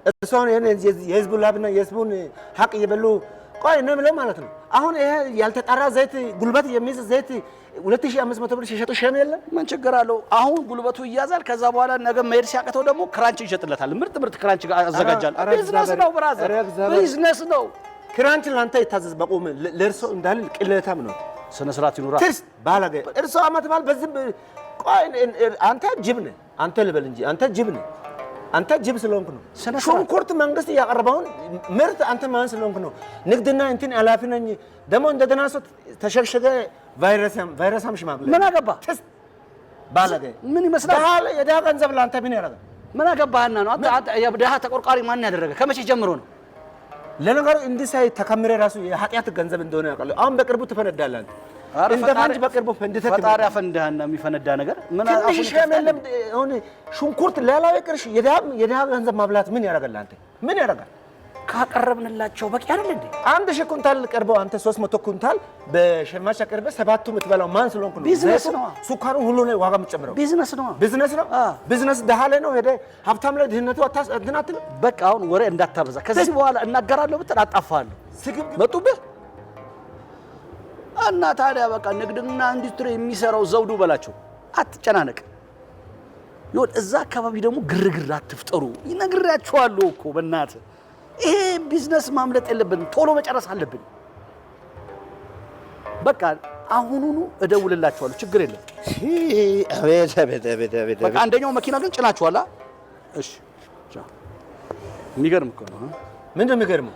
እርሷን የህዝቡ ላብና የህዝቡን ሀቅ እየበሉ ቆይ ነው ብለው ማለት ነው። አሁን ይሄ ያልተጣራ ዘይት ጉልበት የሚይዝ ዘይት 2500 ብር ሲሸጡ ሸም የለም። ምን ችግር አለው? አሁን ጉልበቱ ይያዛል። ከዛ በኋላ ነገ መሄድ ሲያቀተው ደግሞ ክራንች ይሸጥለታል። ምርጥ ክራንች አዘጋጃለሁ። ቢዝነስ ነው ብራዘር፣ ቢዝነስ ነው። ክራንች ላንተ ይታዘዝ በቆም ለእርሶ እንዳል ቅለታም ነው። ስነ ስርዓት ይኑራ። ትርስ ባላገ እርሶ አመት ባል በዚህ ቆይ አንተ ጅብ ነህ። አንተ ልበል እንጂ አንተ ጅብ ነህ። አንተ ጅብ ስለሆንክ ነው። ሽንኩርት መንግስት ያቀርበውን ምርት አንተ ማን ስለሆንክ ነው። ንግድና እንትን ኃላፊ ነኝ ደግሞ እንደገና ሰው ተሸግሸገ ቫይረሳም ሽማግሌ ምን አገባ ባላገ ምን ይመስላል? የድሃ ገንዘብ ለአንተ ምን ያደርጋል? ምን አገባህና ነው? የድሃ ተቆርቋሪ ማን ያደረገ? ከመቼ ጀምሮ ነው? ለነገሩ እንዲህ ሳይ ተከምረ ራሱ የኃጢአት ገንዘብ እንደሆነ ያውቃል። አሁን በቅርቡ ትፈነዳለህ አንተ። እንደ ፈንጅ በቅርቡ ፈንድተህ ፈጣሪ አፈንዳህና የሚፈነዳ ነገር ምን አፉን ሸመለም አሁን ሽንኩርት ሌላው ይቅርሽ የድሃ ገንዘብ ማብላት ምን ያደርጋል? አንተ ምን ያደርጋል? ካቀረብንላቸው በቂ አይደል እንዴ? 1000 ኩንታል ቀርበው አንተ 300 ኩንታል በሸማች አቀርበህ ሰባቱ የምትበላው ማን ስለሆንክ ነው? ቢዝነስ ነው። ሱካሩ ሁሉ ነው ዋጋ የምትጨምረው። ቢዝነስ ነው። ቢዝነስ ደሃ ላይ ነው ሄደ ሀብታም ላይ ድህነቱ አታስጥናትም። በቃ አሁን ወሬ እንዳታበዛ። ከዚህ በኋላ እናገራለሁ ብትል አጣፋለሁ። ስግብ መጡብህ እና ታዲያ በቃ ንግድና ኢንዱስትሪ የሚሰራው ዘውዱ በላቸው። አትጨናነቅ። ይሁን እዛ አካባቢ ደግሞ ግርግር አትፍጠሩ። ይነግራችኋለሁ እኮ በእናትህ ይሄ ቢዝነስ ማምለጥ የለብንም። ቶሎ መጨረስ አለብን። በቃ አሁኑኑ እደውልላችኋለሁ። ችግር የለም። አቤት በቃ አንደኛው መኪና ግን ጭናችኋል። እሺ የሚገርም እኮ ነው። ምንድን ነው የሚገርመው?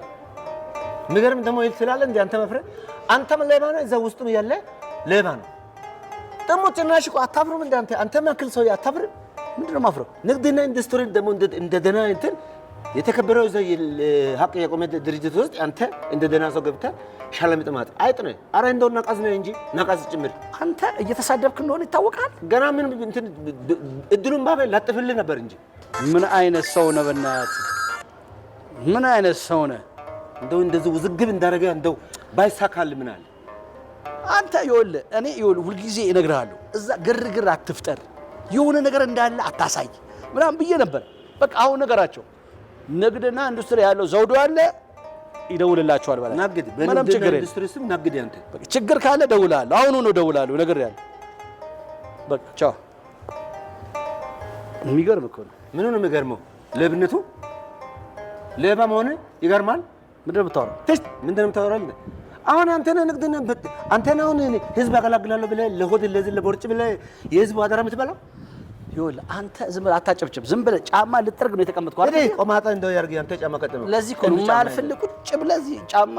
የሚገርም ደግሞ ይል ስላለ እንደ አንተ መፍረድ አንተም ሌባ ነው። እዛ ውስጥም ያለ ሌባ ነው። ደግሞ ጭናሽ እኮ አታፍሩም? እንደ አንተ ማክል ሰው አታፍርም? ምንድን ነው ማፍረው? ንግድና ኢንዱስትሪ ደግሞ እንደ ደህና እንትን የተከበረው እዛ ሀቅ የቆመ ድርጅት ውስጥ አንተ እንደ ደህና ሰው ገብተህ ሻለምጥ ማለት አይጥ ነው። ኧረ እንደው ነቃዝ ነው እንጂ ነቃዝ ጭምር አንተ እየተሳደብክ እንደሆነ ይታወቃል። ገና ምን እንትን እድሉን ባበ ላጥፍልህ ነበር እንጂ። ምን አይነት ሰው ነህ? በእናትህ ምን አይነት ሰው ነህ? እንደው እንደዚህ ውዝግብ እንዳደረገ እንደው ባይሳካል ምን አለ አንተ። ይኸውልህ እኔ ሁልጊዜ እነግርሃለሁ እዛ ግርግር አትፍጠር፣ የሆነ ነገር እንዳለ አታሳይ ምናምን ብዬ ነበር። በቃ አሁን ነገራቸው ንግድና ኢንዱስትሪ ያለው ዘውዱ አለ ይደውልላችኋል። በላይ ነግድ በንግድና ኢንዱስትሪ ስም ነግድ። አንተ በቃ ችግር ካለ ደውላለሁ። አሁኑ ነው ደውላለሁ። ነገር ያለ በቃ ቻው። የሚገርም እኮ ነው። ምን ነው የሚገርመው? ሌብነቱ ሌባ መሆን ይገርማል። ምንድን ነው የምታወራው? ምንድን ነው የምታወራው? አሁን አንተ ነህ ንግድና አንተ ነህ አሁን ህዝብ አገላግላለሁ ብለህ ለሆድ ለዚህ ለቦርጭ ብለህ የህዝብ አደራ የምትበላው። ይኸውልህ አንተ ዝም ብለህ አታጨብጭብ። ዝም ብለህ ጫማ ልጥርግ ነው የተቀመጥከው አይደል? እኔ ቆማጣ እንደው ያርግ አንተ ጫማ ቀጥም። ለዚህ እኮ ነው የማያልፍልህ ቁጭ ብለህ እዚህ ጫማ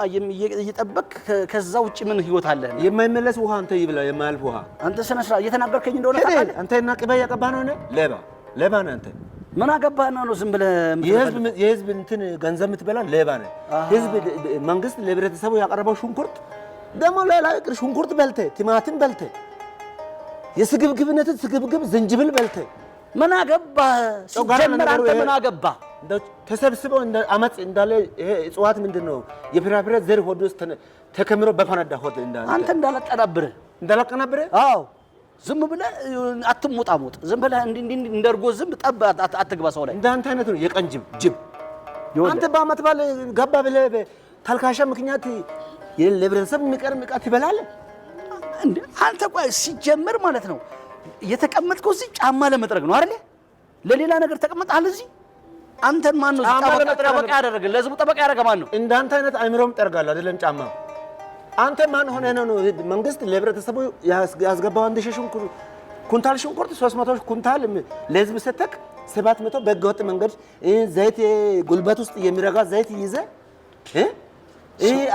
እየጠበቅክ። ከዛ ውጭ ምን ህይወት አለ? የማይመለስ ውሃ አንተ ይብላ የማያልፍ ውሃ። አንተ ስነ ስርዓት እየተናገርከኝ እንደሆነ ታውቃለህ። አንተ እና ቅቤ ያቀባህ ነው። ሌባ ነህ አንተ። ምን አገባህና ነው ዝም ብለህ የህዝብ እንትን ገንዘብ የምትበላ ሌባ ነህ። ህዝብ መንግስት ለህብረተሰቡ ያቀረበው ሽንኩርት ደግሞ ሌላ ይቅር ሽንኩርት በልተህ ቲማቲም በልተህ የስግብግብነትን ስግብግብ ዝንጅብል በልተህ ምን አገባህ? ሲጀመር አንተ ምን አገባህ? እንደው ተሰብስበው እንደ አመጽ እንዳለ ይሄ እጽዋት ምንድነው የፍራፍሬ ዘር ሆድ ውስጥ ተከምሮ በፈነዳ ሆድ እንዳለ አንተ እንዳላቀናብርህ። አዎ ዝም ብለህ አትሞጣሞጥ። ዝም ብለህ እንዲህ እንደርጎ ዝም ጠብ አትግባ ሰው ላይ። እንዳንተ አይነት ነው የቀን ጅብ። አንተ በአመት ባለ ገባ ብለህ ታልካሻ ምክንያት ለህብረተሰብ የሚቀርም ዕቃ ትበላለህ እንዴ? አንተ ቆይ ሲጀመር ማለት ነው የተቀመጥከው እዚህ ጫማ ለመጥረግ ነው አይደል? ለሌላ ነገር ተቀመጥሃል እዚህ። አንተን ማን ነው ጠበቃ ያደረገ? ለህዝቡ ጠበቃ ያደረገ ማን ነው? እንዳንተ አይነት አይምሮም ጠርጋለሁ አይደለም ጫማ። አንተ ማን ሆነ ነው መንግስት ለህብረተሰቡ ያስገባው 1000 ኩንታል ሽንኩርት 300 ኩንታል ለህዝብ ሰተክ 700 በህገወጥ መንገድ ዘይት ጉልበት ውስጥ የሚረጋ ዘይት ይዘህ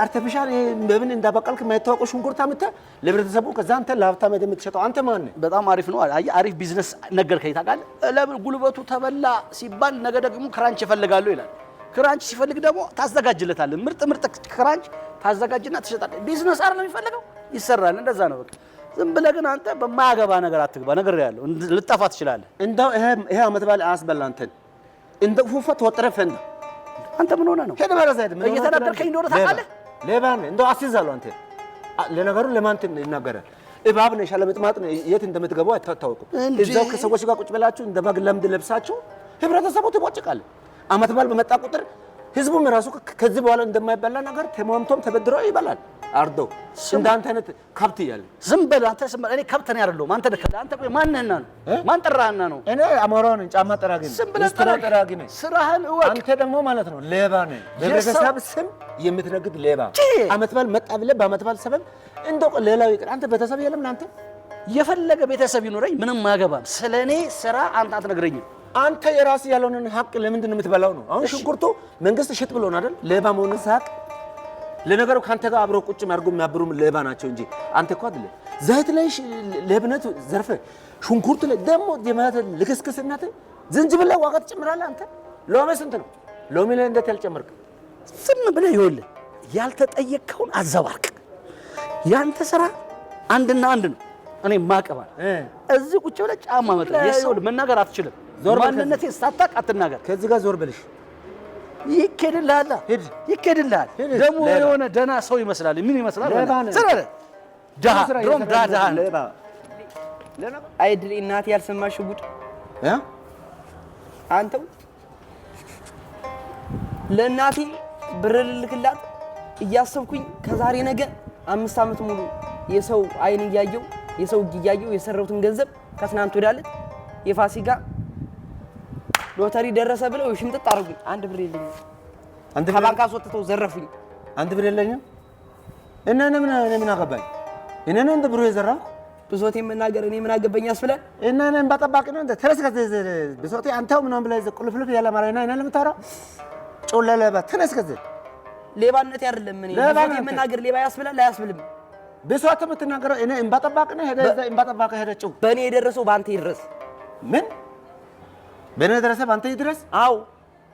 አርቲፊሻል በምን እንዳበቀልክ የማይታወቀው ሽንኩርት አምጥተህ ለህብረተሰቡ ከዛ አንተ ለሀብታም የምትሸጠው አንተ ማን ነህ? በጣም አሪፍ ነው። አይ አሪፍ ቢዝነስ ነገርከኝ ታውቃለህ። ለምን ጉልበቱ ተበላ ሲባል ነገ ደግሞ ክራንች ይፈልጋሉ ይላል። ክራንች ሲፈልግ ደግሞ ታዘጋጅለታለህ። ምርጥ ክራንች ታዘጋጅና ትሸጣለህ። ቢዝነስ አይደል የሚፈልገው? ይሰራል። እንደዛ ነው በቃ። ዝም ብለህ ግን አንተ በማያገባ ነገር አትግባ። ነገር ያለው ልጠፋ ትችላለህ። እንደው ይሄ አመት ባለ አስበላ አንተን እንደ ፉፈት ወጥረ ፈንዳ። አንተ ምን ሆነ ነው ሄደ ባረዛይድ ምን እየተናገርከኝ እንደሆነ ታውቃለህ? ሌባ ነህ እንደው አስይዛለሁ አንተ። ለነገሩ ለማን ይናገራል? እባብ ነሽ አለመጥማጥ ነው። የት እንደምትገባው አታውቁም። እዛው ከሰዎች ጋር ቁጭ ብላችሁ እንደ በግ ለምድ ለብሳችሁ ህብረተሰቡ ትቦጭቃለህ። አመት በዓል በመጣ ቁጥር ህዝቡም ራሱ ከዚህ በኋላ እንደማይበላ ነገር ተሟምቶም ተበድሮ ይበላል አርዶ እንዳንተ አይነት ከብት እያለ ዝም በል አንተ። እኔ ከብት ነኝ አይደለሁም። አንተ ማን ነህና ነው? ማን ጠራህና ነው? እኔ አሞራው ነኝ፣ ጫማ ጠራጊ ነኝ፣ ጠራጊ ነኝ። ስራህን እወቅ። አንተ ደግሞ ማለት ነው ሌባ ነህ። በቤተሰብ ስም የምትነግድ ሌባ። አመት በዓል መጣ ብለህ በአመት በዓል ሰበብ እንደው ሌላው ይቅር፣ አንተ ቤተሰብ የለም ለአንተ? የፈለገ ቤተሰብ ይኖረኝ ምንም አያገባም። ስለኔ ስራ አንተ አትነግረኝም። አንተ የራስህ ያለውን ሀቅ ለምንድን ነው የምትበላው ነው? አሁን ሽንኩርቱ መንግስት ሽጥ ብሎን አይደል? ሌባ መሆኑን ሳያውቅ ለነገሩ ካንተ ጋር አብሮ ቁጭ የሚያደርጉ የሚያብሩ ሌባ ናቸው እንጂ አንተ እኮ አይደለም። ዘይት ላይ ሌብነት ዘርፈ፣ ሽንኩርት ላይ ደግሞ የማለት ልክስክስነት፣ ዝንጅብል ላይ ዋጋ ትጨምራለህ አንተ። ሎሚ ስንት ነው? ሎሚ ላይ እንዴት ያልጨመርክ? ዝም ብለህ ይኸውልህ ያልተጠየቅከውን አዘባርቅ። ያንተ ስራ አንድና አንድ ነው። እኔ ማቀባል እዚህ ቁጭ ብለህ ጫማ መጥረግ የሰው መናገር አትችልም። ማንነቴን ሳታውቅ አትናገር። ከዚህ ጋር ዞር በልሽ። ይኬድልሃል፣ ይኬድልሃል። ደግሞ የሆነ ደህና ሰው ይመስላል። ምን ይመስላል? ድሀ ድሮም ድሀ ሌባ። አይድል እናቴ ያልሰማሽ ጉድ አንተው ለእናቴ ብር ልልክላት እያሰብኩኝ ከዛሬ ነገ 5 ዓመት ሙሉ የሰው አይን እያየው የሰው እጅ እያየው የሰራሁትን ገንዘብ ከትናንት ወዳለት የፋሲካ ሎተሪ ደረሰ ብለው ሽምጥጥ አድርጉኝ። አንድ ብር የለኝም። አንተ ከባንክ አስወጥተው ዘረፉኝ። አንድ ብር የለኝም እና ምን አገባኝ? እኔ ነው እንደ ብሩ የዘራው ብሶቴ መናገር እኔ ምን አገባኝ ያስብላል። እና እኔን ባጠባቂ ነው እንደ ተነስከት ብሶቴ አንተው ምናምን ብለህ ቁልፍልፍ ያለ ማራይና እኔ ለምታወራው ጮለ ለባ ተነስከት ሌባነት አይደለም። እኔ ብሶቴ መናገር ሌባ ያስብላል አያስብልም? ብሶቴ የምትናገረው እኔ እንባጠባቂ ነው እንባጠባቂ ሄደችው በእኔ የደረሰው ባንተ ይድረስ። ምን በእኔ የደረሰ ባንተ ይድረስ? አዎ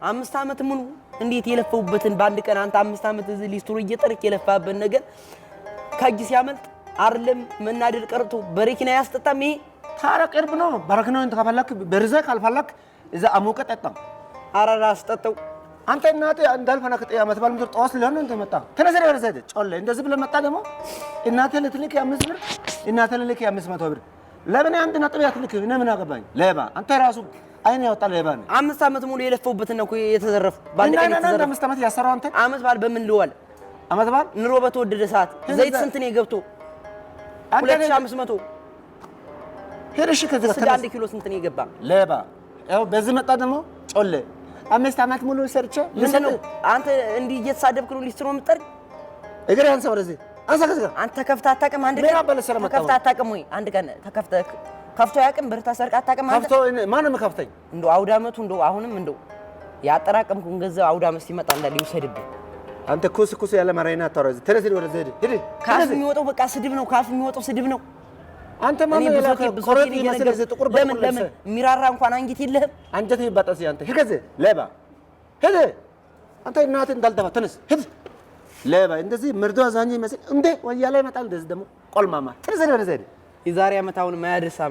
5 ዓመት ሙሉ እንዴት የለፈውበትን በአንድ ቀን አንተ 5 ዓመት እዚህ ሊስትሮ እየጠርክ የለፋበት ነገር ከእጅ ሲያመልጥ አይደለም መናደድ ቀርቶ በረኪና ያስጠጣም። ይሄ ታረ ቅርብ ነው። በረኪናውን ተካፈለክ በርዘ ካልፈለክ እዛ አሞቀ ጠጣ። አራራ አስጠጣው። አንተ እናቴ እንዳልፈና ከጠያ ዓመት ባል ምድር ጧስ ለሆነ እንተ መጣ ተነዘረ ወረዘደ ጮለ እንደዚህ ብለ መጣ። ደግሞ እናቴ ልትልክ 5 ብር እናቴ ልትልክ 500 ብር ለምን አንድ ነጥብ ያትልክ? እኔ ምን አገባኝ? ሌባ አንተ ራሱ አይን ያወጣ ሌባ ነው። 5 ዓመት ሙሉ የለፈውበትን ነው የተዘረፈ። ባንድ ቀን የተዘረፈ 5 ዓመት ያሰራው አንተ። ዓመት በዓል በምን ልዋል? ዓመት በዓል ኑሮ በተወደደ ሰዓት ዘይት ስንት ነው የገብቶ? 2500 ሄደሽ ከዚህ ጋር 1 ኪሎ ስንት ነው የገባ? ሌባ ያው በዚህ መጣ። ደግሞ ጮለ 5 ዓመት ሙሉ ሰርቼ ምንድን ነው አንተ እንዲህ እየተሳደብክ ነው ሊስትሮ የምትጠርግ? እግሬ አንሳ ወደዚህ አንሳ። ከዚህ ጋር አንተ ከፍተህ አታውቅም? አንድ ቀን ከፍተህ አታውቅም ወይ? አንድ ቀን ተከፍተህ ከፍቶ ያቅም ብር ተሰርቃ አታውቅም? አንተ ከፍቶ ማንም ከፍተኝ እንደው አውደ ዓመቱ እንደው አሁንም እንደው ያጠራቀምኩን ገንዘብ አውደ ዓመት ሲመጣ እንዳለ ይወሰድብህ። አንተ ኩስ ያለ ማራይና አታወራዝ። ተነስ ወደ ዘድ ሂድ። ካፍ የሚወጣው በቃ ስድብ ነው። ካፍ የሚወጣው ስድብ ነው። አንተ ማን ነው ኮረቲ ይመስል ጥቁር ለምን ሚራራ እንኳን አንጀት የለህም? አንጀት ይባጣስ ያንተ ሂድ። ከዚህ ሌባ ሂድ። አንተ እናት እንዳልደፋ ተነስ ሂድ። ሌባ እንደዚህ ምርዶ አዛኝ ይመስል እንዴ ወያላ ይመጣል። እንደዚህ ደግሞ ቆልማማ ተነስ ወደ ዘድ የዛሬ ዓመት አሁን ማያደርሳ